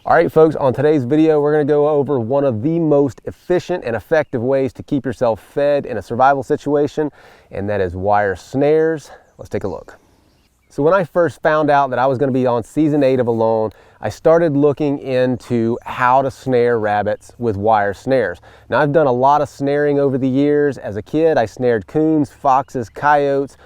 All right, folks, on today's video, we're going to go over one of the most efficient and effective ways to keep yourself fed in a survival situation, and that is wire snares. Let's take a look. So when I first found out that I was going to be on season 8 of Alone, I started looking into how to snare rabbits with wire snares. Now, I've done a lot of snaring over the years. As a kid, I snared coons, foxes, coyotes,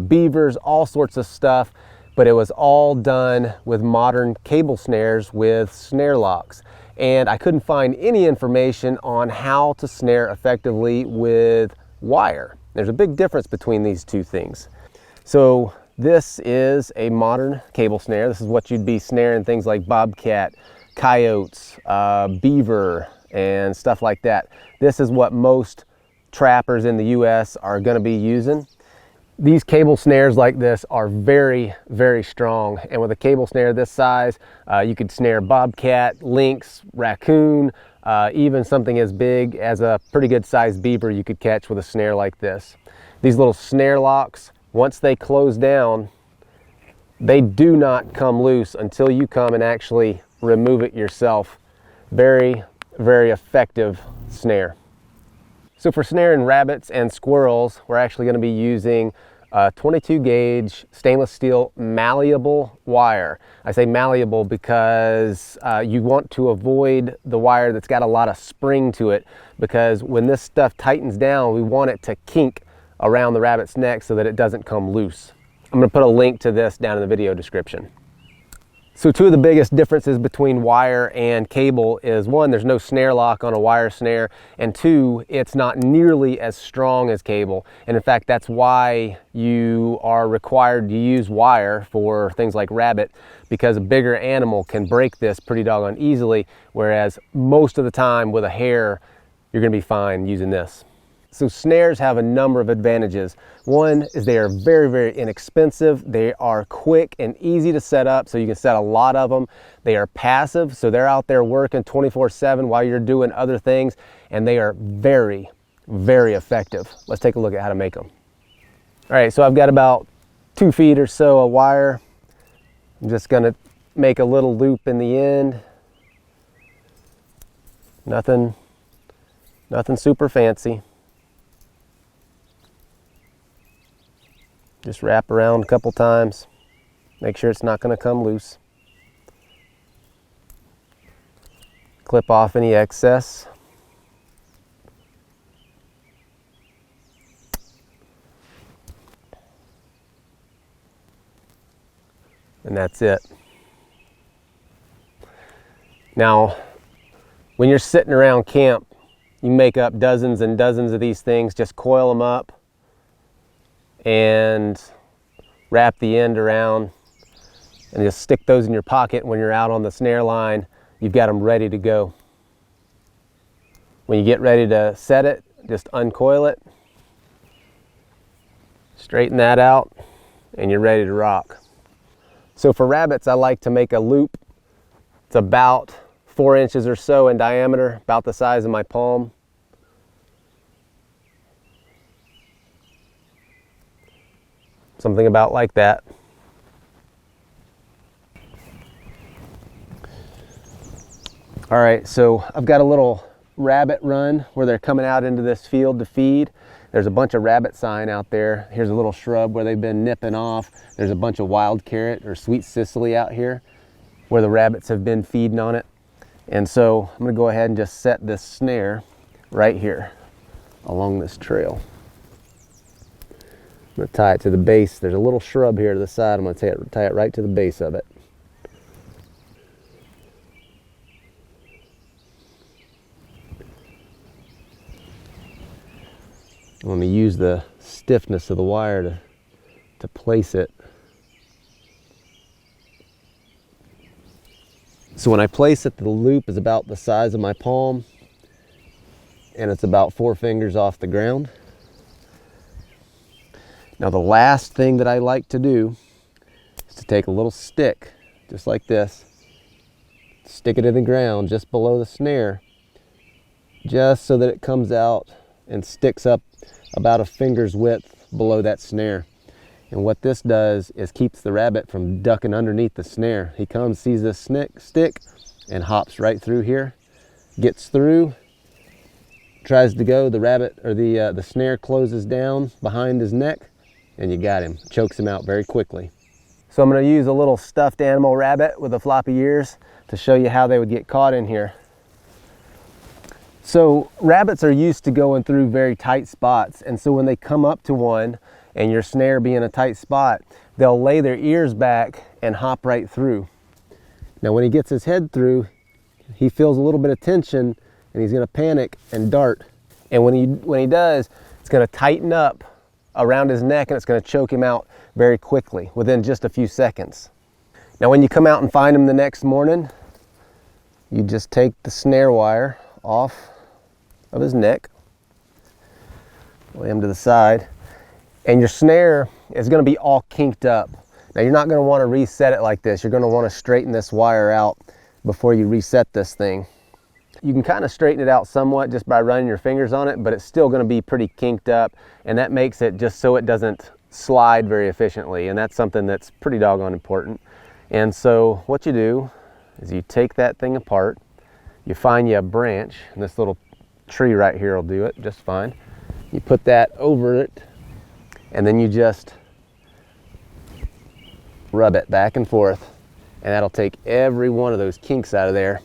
beavers, all sorts of stuff. But it was all done with modern cable snares with snare locks. And I couldn't find any information on how to snare effectively with wire. There's a big difference between these two things. So this is a modern cable snare. This is what you'd be snaring things like bobcat, coyotes, beaver, and stuff like that. This is what most trappers in the US are going to be using. These cable snares like this are very, very strong, and with a cable snare this size, you could snare bobcat, lynx, raccoon, even something as big as a pretty good sized beaver you could catch with a snare like this. These little snare locks, once they close down, they do not come loose until you come and actually remove it yourself. Very, very effective snare. So for snaring rabbits and squirrels, we're actually going to be using 22 gauge stainless steel malleable wire. I say malleable because you want to avoid the wire that's got a lot of spring to it, because when this stuff tightens down, we want it to kink around the rabbit's neck so that it doesn't come loose. I'm going to put a link to this down in the video description. So two of the biggest differences between wire and cable is, one, there's no snare lock on a wire snare, and two, it's not nearly as strong as cable. And in fact, that's why you are required to use wire for things like rabbit, because a bigger animal can break this pretty doggone easily, whereas most of the time with a hair, you're going to be fine using this. So snares have a number of advantages. One is they are very, very inexpensive. They are quick and easy to set up, so you can set a lot of them. They are passive, so they're out there working 24/7 while you're doing other things, and they are very, very effective. Let's take a look at how to make them. All right, so I've got about 2 feet or so of wire. I'm just gonna make a little loop in the end. Nothing super fancy. Just wrap around a couple times, make sure it's not going to come loose. Clip off any excess. And that's it. Now, when you're sitting around camp, you make up dozens and dozens of these things. Just coil them up and wrap the end around and just stick those in your pocket. When you're out on the snare line, you've got them ready to go. When you get ready to set it, just uncoil it, straighten that out, and you're ready to rock. So for rabbits, I like to make a loop. It's about 4 inches or so in diameter, about the size of my palm. Something about like that. All right, so I've got a little rabbit run where they're coming out into this field to feed. There's a bunch of rabbit sign out there. Here's a little shrub where they've been nipping off. There's a bunch of wild carrot or sweet cicely out here where the rabbits have been feeding on it. And so I'm gonna go ahead and just set this snare right here along this trail. I'm going to tie it to the base. There's a little shrub here to the side. I'm going to tie it right to the base of it. I'm going to use the stiffness of the wire to place it. So when I place it, the loop is about the size of my palm, and it's about 4 fingers off the ground. Now the last thing that I like to do is to take a little stick, just like this, stick it in the ground just below the snare, just so that it comes out and sticks up about a finger's width below that snare. And what this does is keeps the rabbit from ducking underneath the snare. He comes, sees this stick, and hops right through here, gets through, tries to go, the rabbit or the snare closes down behind his neck, and you got him. Chokes him out very quickly. So I'm going to use a little stuffed animal rabbit with the floppy ears to show you how they would get caught in here. So rabbits are used to going through very tight spots, and so when they come up to one and your snare be in a tight spot, they'll lay their ears back and hop right through. Now when he gets his head through, he feels a little bit of tension and he's going to panic and dart. And when he does, it's going to tighten up around his neck and it's going to choke him out very quickly within just a few seconds. Now when you come out and find him the next morning, you just take the snare wire off of his neck, lay him to the side, and your snare is going to be all kinked up. Now you're not going to want to reset it like this. You're going to want to straighten this wire out before you reset this thing. You can kind of straighten it out somewhat just by running your fingers on it, but it's still going to be pretty kinked up, and that makes it just so it doesn't slide very efficiently, and that's something that's pretty doggone important. And so what you do is you take that thing apart, you find you a branch, and this little tree right here will do it just fine. You put that over it, and then you just rub it back and forth, and that'll take every one of those kinks out of there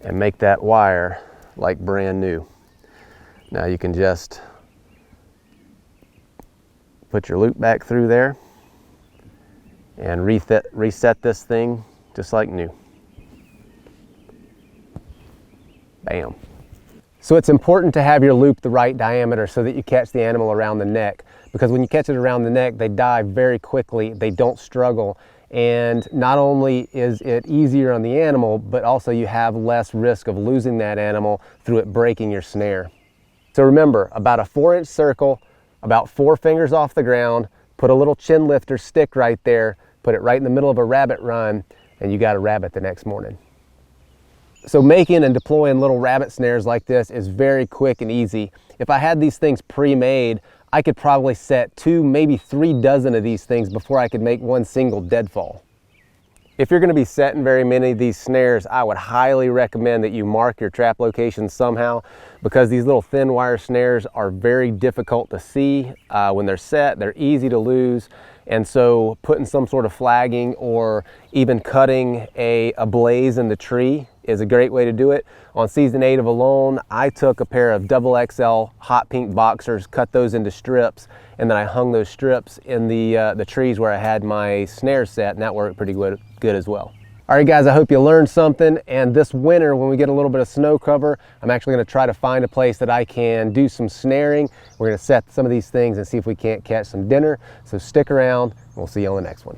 and make that wire like brand new. Now you can just put your loop back through there and reset this thing just like new. Bam. So it's important to have your loop the right diameter so that you catch the animal around the neck, because when you catch it around the neck, they die very quickly, they don't struggle, and not only is it easier on the animal, but also you have less risk of losing that animal through it breaking your snare. So remember, about a 4-inch circle, about 4 fingers off the ground, put a little chin lifter stick right there, put it right in the middle of a rabbit run, and you got a rabbit the next morning. So making and deploying little rabbit snares like this is very quick and easy. If I had these things pre-made, I could probably set 2, maybe 3 dozen of these things before I could make one single deadfall. If you're going to be setting very many of these snares, I would highly recommend that you mark your trap locations somehow, because these little thin wire snares are very difficult to see when they're set. They're easy to lose, and so putting some sort of flagging or even cutting a blaze in the tree is a great way to do it. On season 8 of Alone, I took a pair of XXL hot pink boxers, cut those into strips, and then I hung those strips in the trees where I had my snare set, and that worked pretty good as well. All right guys, I hope you learned something, and this winter when we get a little bit of snow cover, I'm actually going to try to find a place that I can do some snaring. We're going to set some of these things and see if we can't catch some dinner. So stick around, and we'll see you on the next one.